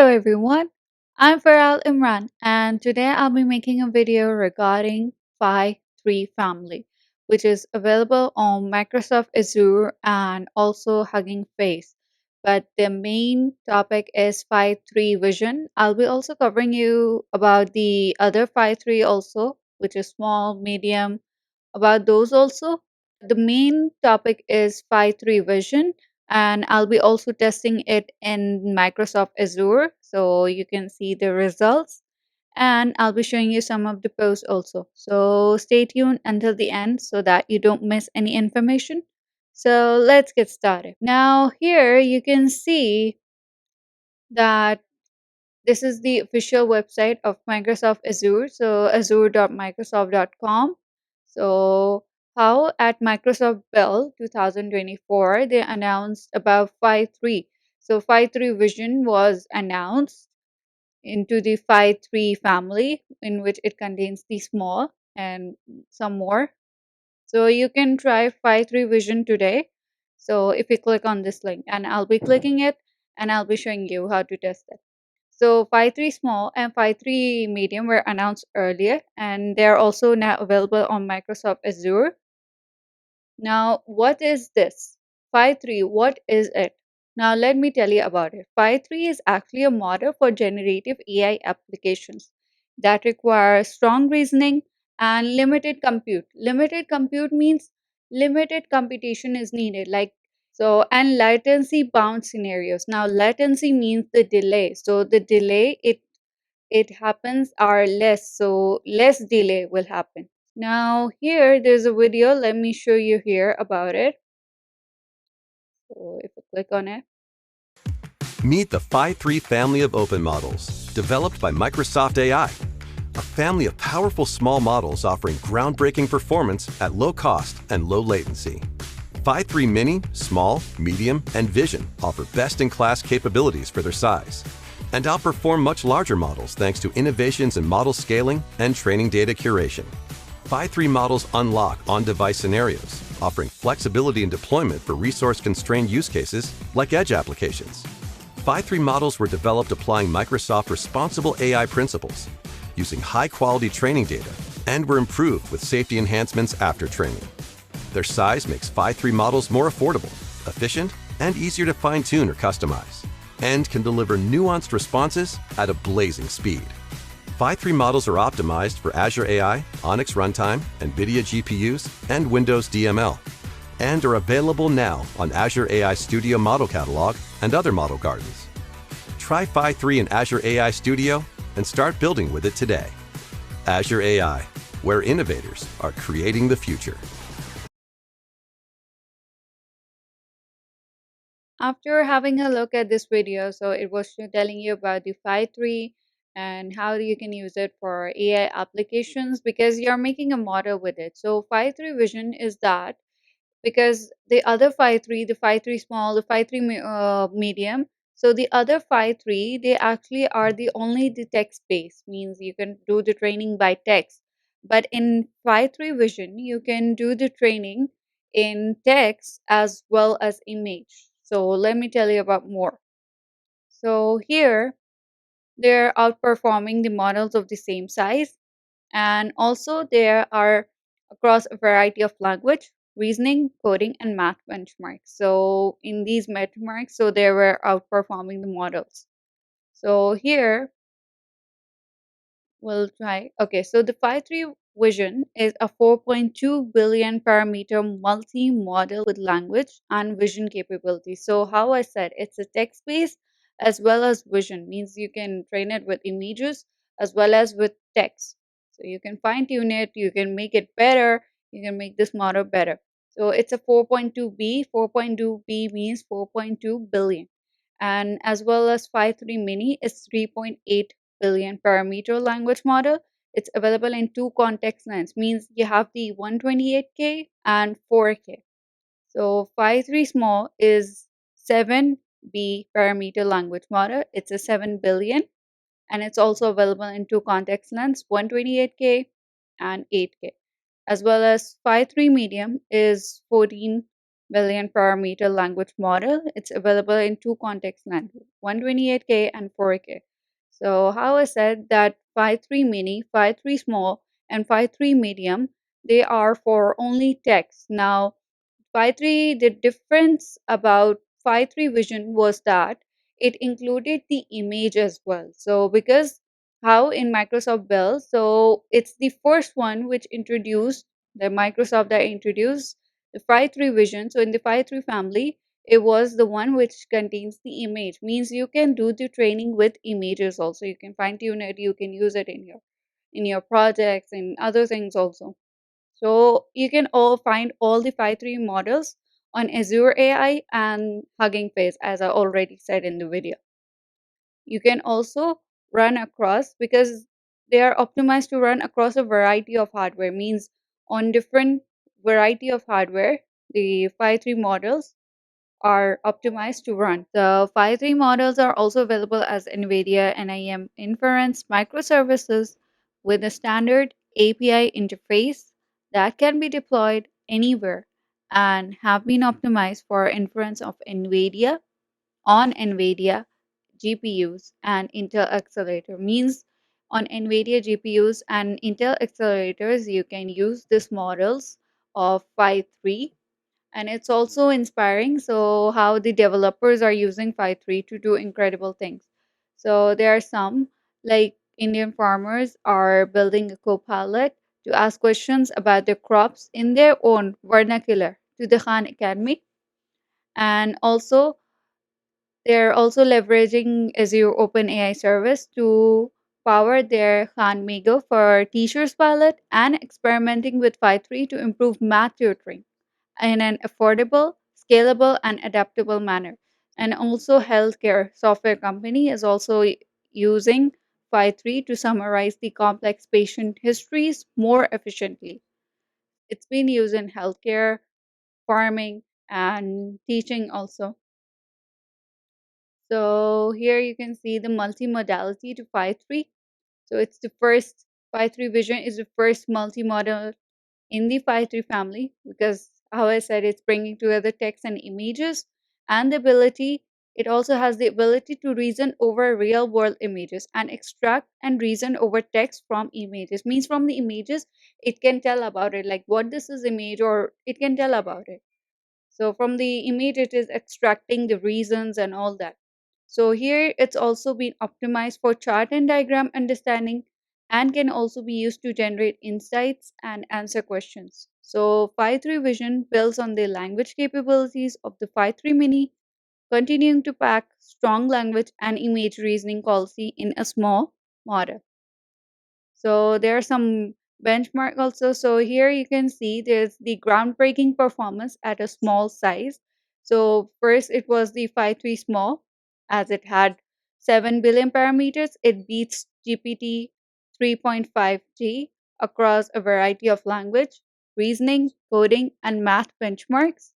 Hello everyone, I'm Faral Imran and today I'll be making a video regarding Phi-3 family which is available on Microsoft Azure and also Hugging Face. But the main topic is Phi-3 Vision. I'll be also covering you about the other Phi-3 also, which is small, medium, about those also. The main topic is Phi-3 Vision, and I'll be also testing it in Microsoft Azure so you can see the results. And I'll be showing you some of the posts also. So stay tuned until the end so that you don't miss any information. So let's get started. Now, here you can see that this is the official website of Microsoft Azure. So azure.microsoft.com. So how at Microsoft Build 2024 they announced about Phi-3. So Phi-3 Vision was announced into the Phi-3 family, in which it contains the small and some more. So you can try Phi-3 Vision today. So if you click on this link, and I'll be clicking it and I'll be showing you how to test it. So Phi-3 small and Phi-3 medium were announced earlier, and they're also now available on Microsoft Azure. Now, what is this? Phi-3, what is it? Now, let me tell you about it. Phi-3 is actually a model for generative AI applications that require strong reasoning and limited compute. Limited compute means limited computation is needed, like so, and latency bound scenarios. Now, latency means the delay. So, the delay it happens are less, so less delay will happen. Now here there's a video, let me show you here about it. So if I click on it. Meet the Phi-3 family of open models, developed by Microsoft AI, a family of powerful small models offering groundbreaking performance at low cost and low latency. Phi-3 Mini, Small, Medium, and Vision offer best-in-class capabilities for their size and outperform much larger models thanks to innovations in model scaling and training data curation. Phi-3 models unlock on-device scenarios, offering flexibility in deployment for resource-constrained use cases like edge applications. Phi-3 models were developed applying Microsoft responsible AI principles, using high-quality training data, and were improved with safety enhancements after training. Their size makes Phi-3 models more affordable, efficient, and easier to fine-tune or customize, and can deliver nuanced responses at a blazing speed. Phi-3 models are optimized for Azure AI, Onyx Runtime, NVIDIA GPUs, and Windows DML, and are available now on Azure AI Studio Model Catalog and other model gardens. Try Phi-3 in Azure AI Studio and start building with it today. Azure AI, where innovators are creating the future. After having a look at this video, so it was telling you about the Phi-3 and how you can use it for AI applications because you're making a model with it. So Phi-3 vision is that because the other Phi-3, the Phi-3 small, the Phi-3 medium, so the other Phi-3, they actually are the only the text-based, means you can do the training by text. But in Phi-3 vision, you can do the training in text as well as image. So let me tell you about more. So here, they're outperforming the models of the same size, and also there are across a variety of language, reasoning, coding, and math benchmarks. So in these benchmarks, so they were outperforming the models. So here we'll try. Okay, so the Phi-3 vision is a 4.2 billion parameter multi-model with language and vision capabilities. So how I said, it's a text-based as well as vision, means you can train it with images as well as with text. So you can fine tune it, you can make it better, you can make this model better. So it's a 4.2B. 4.2B means 4.2 billion. And as well as Phi-3 Mini is 3.8 billion parameter language model. It's available in two context lengths, means you have the 128K and 4K. So Phi-3 small is 7B parameter language model. It's a 7 billion, and it's also available in two context lengths, 128K and 8K. As well as Phi-3 medium is 14 billion parameter language model. It's available in two context languages, 128K and 4K. So how I said that Phi-3 mini, Phi-3 small, and Phi-3 medium, they are for only text. Now, Phi-3, the difference about Phi-3 vision was that it included the image as well. So because how in Microsoft Bell, so it's the first one which introduced the Microsoft that introduced the Phi-3 vision. So in the Phi-3 family, it was the one which contains the image. Means you can do the training with images also. You can fine tune it. You can use it in your projects and other things also. So you can all find all the Phi-3 models on Azure AI and Hugging Face, as I already said in the video. You can also run across because they are optimized to run across a variety of hardware, means on different variety of hardware, the Phi-3 models are optimized to run. The Phi-3 models are also available as NVIDIA NIM inference microservices with a standard API interface that can be deployed anywhere and have been optimized for inference of NVIDIA on NVIDIA GPUs and Intel accelerator. Means on NVIDIA GPUs and Intel accelerators, you can use these models of Phi-3, and it's also inspiring so how the developers are using Phi-3 to do incredible things. So there are some like Indian farmers are building a copilot to ask questions about their crops in their own vernacular to the Khan Academy. And also they're also leveraging Azure OpenAI service to power their Khan Migo for teachers pilot and experimenting with Phi-3 to improve math tutoring in an affordable, scalable, and adaptable manner. And also, healthcare software company is also using Phi-3 to summarize the complex patient histories more efficiently. It's been used in healthcare, farming, and teaching also. So here you can see the multimodality to Phi-3. So it's the first Phi-3 vision is the first multimodal in the Phi-3 family because, how I said, it's bringing together text and images and the ability. It also has the ability to reason over real world images and extract and reason over text from images. Means from the images, it can tell about it, like what this is image, or it can tell about it. So from the image, it is extracting the reasons and all that. So here it's also been optimized for chart and diagram understanding and can also be used to generate insights and answer questions. So Phi-3 Vision builds on the language capabilities of the Phi-3 Mini, continuing to pack strong language and image reasoning quality in a small model. So there are some benchmark also. So here you can see there's the groundbreaking performance at a small size. So first it was the Phi-3 small as it had 7 billion parameters. It beats GPT 3.5G across a variety of language, reasoning, coding, and math benchmarks.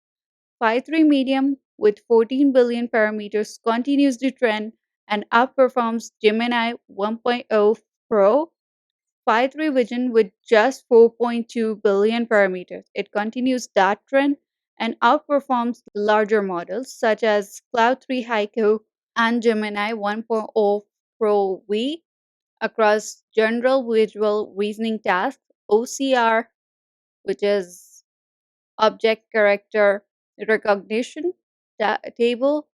Phi-3 medium with 14 billion parameters continues the trend and outperforms Gemini 1.0 Pro Phi-3 Vision with just 4.2 billion parameters. It continues that trend and outperforms larger models such as Cloud 3 Haiku and Gemini 1.0 Pro V across general visual reasoning tasks, OCR, which is object character recognition, table,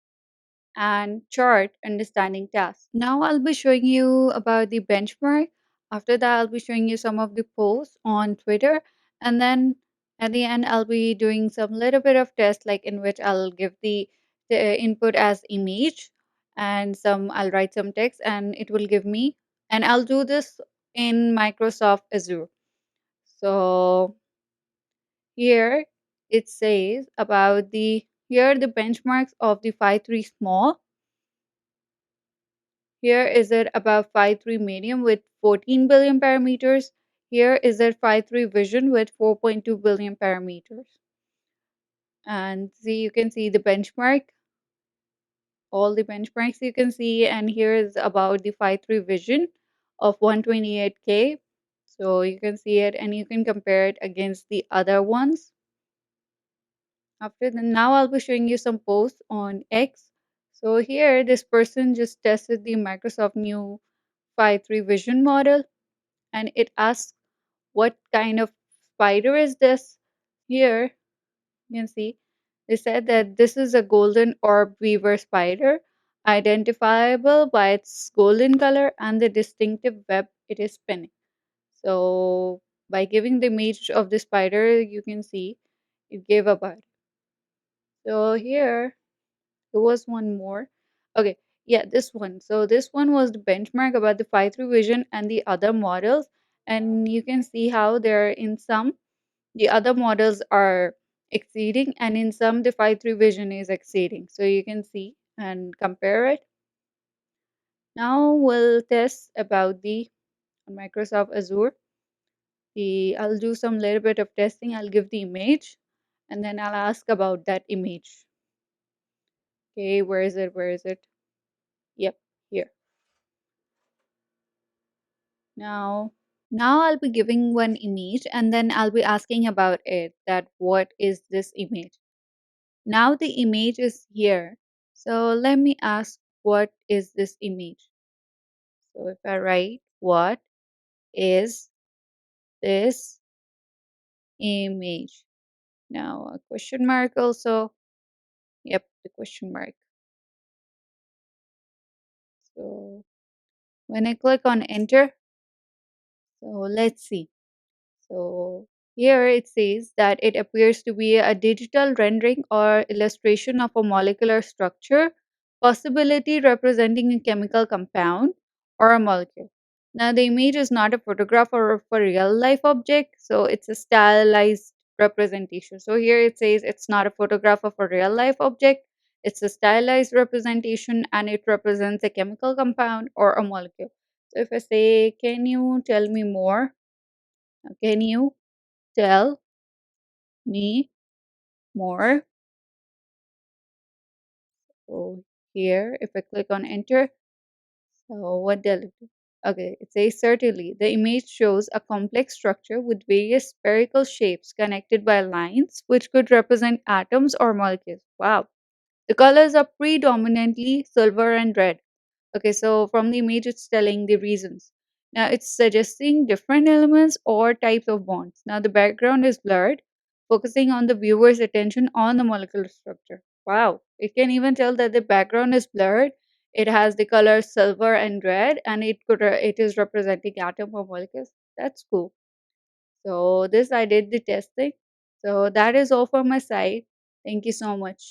and chart understanding tasks. Now I'll be showing you about the benchmark. After that, I'll be showing you some of the posts on Twitter. And then at the end, I'll be doing some little bit of test, like in which I'll give the input as image and some I'll write some text and it will give me. And I'll do this in Microsoft Azure. So here it says about here are the benchmarks of the Phi-3 small. Here is it about Phi-3 medium with 14 billion parameters. Here is it Phi-3 vision with 4.2 billion parameters. And see, you can see the benchmark, all the benchmarks you can see. And here is about the Phi-3 vision of 128K. So you can see it and you can compare it against the other ones. After then, now I'll be showing you some posts on X. So here, this person just tested the Microsoft new Phi-3 vision model, and it asks what kind of spider is this. Here you can see they said that this is a golden orb weaver spider, identifiable by its golden color and the distinctive web it is spinning. So by giving the image of the spider, you can see it gave a bud. So here there was one more. Okay, yeah, this one. So this one was the benchmark about the Phi-3 vision and the other models, and you can see how they're in some the other models are exceeding, and in some the Phi-3 vision is exceeding. So you can see and compare it. Now we'll test about the Microsoft Azure. I'll do some little bit of testing. I'll give the image, and then I'll ask about that image. Okay, where is it? Where is it? Yep, here. Now, now I'll be giving one image, and then I'll be asking about it, that what is this image? Now the image is here. So let me ask, what is this image? So if I write, what is this image? Now a question mark also. Yep, the question mark. So when I click on enter, so let's see. So here it says that it appears to be a digital rendering or illustration of a molecular structure, possibility representing a chemical compound or a molecule. Now the image is not a photograph or of a real life object, so it's a stylized representation. So here it says it's not a photograph of a real life object, it's a stylized representation and it represents a chemical compound or a molecule. So if I say, can you tell me more? Can you tell me more? So here, if I click on enter, so what does it do? Okay, it says certainly. The image shows a complex structure with various spherical shapes connected by lines, which could represent atoms or molecules. Wow. The colors are predominantly silver and red. Okay, so from the image, it's telling the reasons. Now, it's suggesting different elements or types of bonds. Now, the background is blurred, focusing on the viewer's attention on the molecular structure. Wow, it can even tell that the background is blurred. It has the colors silver and red, and it is representing atom or molecules. That's cool. So this I did the testing. So that is all from my side. Thank you so much.